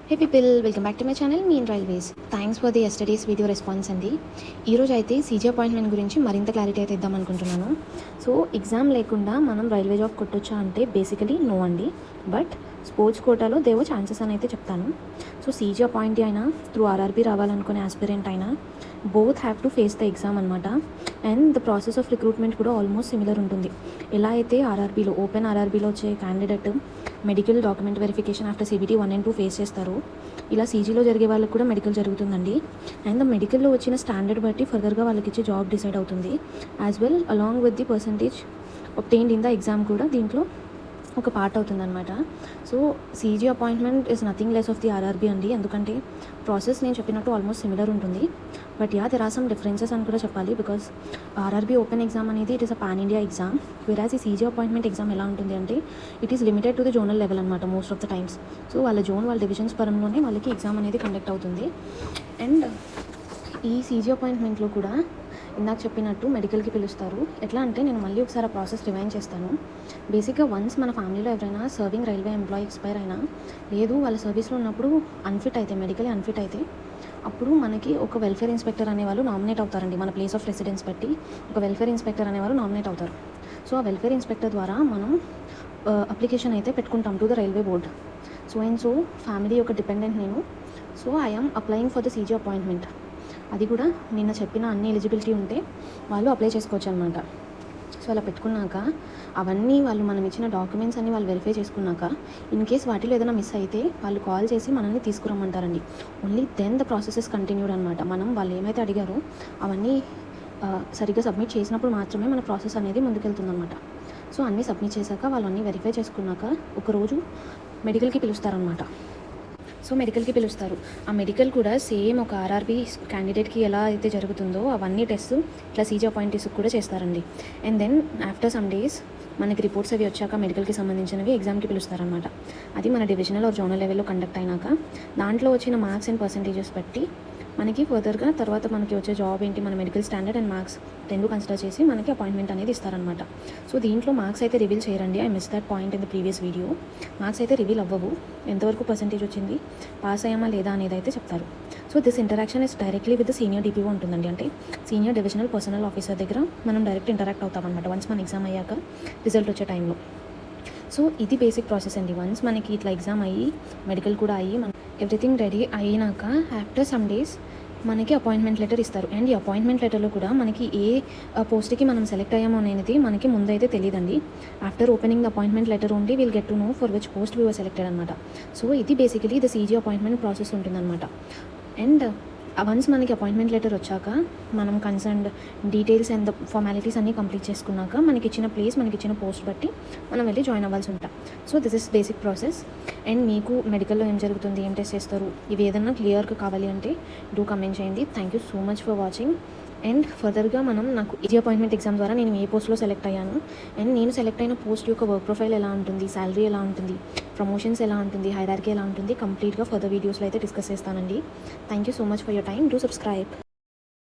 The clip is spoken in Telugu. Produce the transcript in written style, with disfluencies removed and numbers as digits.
Hey people, welcome back to my channel mean railways. Thanks for the yesterday's video response అండి. ఈరోజు అయితే సీజీ అపాయింట్మెంట్ గురించి మరింత క్లారిటీ అయితే ఇద్దాం అనుకుంటున్నాను. సో ఎగ్జామ్ లేకుండా మనం రైల్వే జాబ్ కొట్టొచ్చా అంటే బేసికలీ నో అండి. బట్ స్పోర్ట్స్ కోటాలో దేవో ఛాన్సెస్ అని అయితే చెప్తాను. సో సీజీ అపాయింటీ అయినా త్రూ ఆర్ఆర్బీ రావాలనుకునే ఆస్పిరెంట్ అయినా both have to face the exam అనమాట. And the process of recruitment కూడా ఆల్మోస్ట్ సిమిలర్ ఉంటుంది. ఎలా అయితే ఆర్ఆర్బీలో ఓపెన్ ఆర్ఆర్బీలో వచ్చే candidate medical document verification after CBT 1 and 2 face చేస్తారు, ఇలా సీజీలో జరిగే వాళ్ళకి కూడా మెడికల్ జరుగుతుందండి. అండ్ ద మెడికల్లో వచ్చిన స్టాండర్డ్ బట్టి ఫర్దర్గా వాళ్ళకి ఇచ్చే జాబ్ డిసైడ్ అవుతుంది. As well along with the percentage obtained in the exam కూడా దీంట్లో ఒక పార్ట్ అవుతుందన్నమాట. So CG appointment is nothing less of the RRB అండి. ఎందుకంటే ప్రాసెస్ నేను చెప్పినట్టు ఆల్మోస్ట్ సిమిలర్ ఉంటుంది. But there are some differences అని కూడా చెప్పాలి. బికాస్ ఆర్ఆర్బీ ఓపెన్ ఎగ్జామ్ అనేది it is a pan India exam. Whereas ఈ సీజీ అపాయింట్మెంట్ ఎగ్జామ్ ఎలా ఉంటుంది అంటే it is limited to the zonal level అనమాట most of the times. So వాళ్ళ జోన్ వాళ్ళ డివిజన్స్ పరంలోనే వాళ్ళకి ఎగ్జామ్ అనేది కండక్ట్ అవుతుంది. అండ్ ఈ సీజీ అపాయింట్మెంట్లో కూడా ఇందాక చెప్పినట్టు మెడికల్కి పిలుస్తారు. ఎట్లా అంటే నేను మళ్ళీ ఒకసారి ఆ ప్రాసెస్ రివైండ్ చేస్తాను. బేసిక్గా వన్స్ మన ఫ్యామిలీలో ఎవరైనా సర్వింగ్ రైల్వే ఎంప్లాయీ ఎక్స్పైర్ అయినా, లేదు వాళ్ళ సర్వీస్లో ఉన్నప్పుడు అన్ఫిట్ అయితే, మెడికలీ అన్ఫిట్ అయితే, అప్పుడు మనకి ఒక వెల్ఫేర్ ఇన్స్పెక్టర్ అనేవాళ్ళు నామినేట్ అవుతారండి. మన ప్లేస్ ఆఫ్ రెసిడెన్స్ బట్టి ఒక వెల్ఫేర్ ఇన్స్పెక్టర్ అనేవారు నామినేట్ అవుతారు. సో ఆ వెల్ఫేర్ ఇన్స్పెక్టర్ ద్వారా మనం అప్లికేషన్ అయితే పెట్టుకుంటాం to the railway board. So and so family యొక్క డిపెండెంట్ నేను. So I'm applying for the CG appointment. అది కూడా నిన్న చెప్పిన అన్ని ఎలిజిబిలిటీ ఉంటే వాళ్ళు అప్లై చేసుకోవచ్చు అనమాట. సో అలా పెట్టుకున్నాక అవన్నీ వాళ్ళు మనం ఇచ్చిన డాక్యుమెంట్స్ అన్ని వాళ్ళు వెరిఫై చేసుకున్నాక ఇన్ కేస్ వాటిలో ఏదైనా మిస్ అయితే వాళ్ళు కాల్ చేసి మనల్ని తీసుకురమ్మంటారండి. Only then the processes continued అనమాట. మనం వాళ్ళు ఏమైతే అడిగారో అవన్నీ సరిగ్గా సబ్మిట్ చేసినప్పుడు మాత్రమే మన ప్రాసెస్ అనేది ముందుకెళ్తుందన్నమాట. సో అన్నీ సబ్మిట్ చేశాక వాళ్ళు అన్నీ వెరిఫై చేసుకున్నాక ఒకరోజు మెడికల్కి పిలుస్తారనమాట. సో మెడికల్కి పిలుస్తారు. ఆ మెడికల్ కూడా సేమ్ ఒక ఆర్ఆర్బీ క్యాండిడేట్కి ఎలా అయితే జరుగుతుందో అవన్నీ టెస్ట్ ఇట్లా సీజీ అపాయింటీస్కి కూడా చేస్తారండి. And then after some days మనకి రిపోర్ట్స్ అవి వచ్చాక మెడికల్కి సంబంధించినవి ఎగ్జామ్కి పిలుస్తారనమాట. అది మన డివిజనల్ ఆర్ జోనల్ లెవెల్లో కండక్ట్ అయినాక దాంట్లో వచ్చిన మార్క్స్ అండ్ పర్సంటేజెస్ బట్టి మనకి ఫర్దర్గా తర్వాత మనకి వచ్చే జాబ్ ఏంటి, మన మెడికల్ స్టాండర్డ్ అండ్ మార్క్స్ రెండు కన్సిడర్ చేసి మనకి అపాయింట్మెంట్ అనేది ఇస్తారనమాట. సో దీంట్లో మార్క్స్ అయితే రివీల్ చేయరండి. I miss that point in the previous video. Marks అయితే రివీల్ అవ్వవు. ఎంతవరకు పర్సంటేజ్ వచ్చింది, పాస్ అయ్యామా లేదా అనేది అయితే చెప్తారు. So this interaction is directly with the senior DPO ఉంటుందండి. అంటే సీనియర్ డివిజనల్ పర్సనల్ ఆఫీసర్ దగ్గర మనం డైరెక్ట్ ఇంటరాక్ట్ అవుతామన్నమాట వన్స్ మన ఎగ్జామ్ అయ్యాక రిజల్ట్ వచ్చే టైంలో. సో ఇది బేసిక్ ప్రాసెస్ అండి. వన్స్ మనకి ఇట్లా ఎగ్జామ్ అయ్యి మెడికల్ కూడా అయ్యి మన ఎవ్రీథింగ్ రెడీ అయినాక ఆఫ్టర్ సమ్ డేస్ మనకి అపాయింట్మెంట్ లెటర్ ఇస్తారు. అండ్ ఈ అపాయింట్మెంట్ లెటర్లో కూడా మనకి ఏ పోస్ట్కి మనం సెలెక్ట్ అయ్యామో అనేది మనకి ముందైతే తెలియదండి. After opening the appointment letter only will get to know for which post we were selected అనమాట. సో ఇది basically the CG appointment process ఉంటుందన్నమాట. అండ్ వన్స్ మనకి అపాయింట్మెంట్ లెటర్ వచ్చాక మనం concerned details and the formalities అన్నీ కంప్లీట్ చేసుకున్నాక మనకి ఇచ్చిన ప్లేస్, మనకి ఇచ్చిన పోస్ట్ బట్టి మనం వెళ్ళి జాయిన్ అవ్వాల్సి ఉంటాం. So this is basic process. And మీకు మెడికల్లో ఏం జరుగుతుంది, ఏం టెస్ట్ చేస్తారు, ఇవి ఏదన్నా క్లియర్గా కావాలి అంటే డూ కమెంట్ చేయండి. Thank you so much for watching. And ఫర్దర్గా నాకు ఈజీ అపాయింట్మెంట్ ఎగ్జామ్ ద్వారా నేను ఏ పోస్ట్లో సెలెక్ట్ అయ్యాను, అండ్ నేను సెలెక్ట్ అయిన పోస్ట్ యొక్క వర్క్ ప్రొఫైల్ ఎలా ఉంటుంది, శాలరీ ఎలా ఉంటుంది, ప్రమోషన్స్ ఎలా ఉంటుంది, హైరార్కీ ఎలా ఉంటుంది, కంప్లీట్గా ఫర్దర్ వీడియోస్లో అయితే డిస్కస్ చేస్తానండి. Thank you so much for your time. Do subscribe.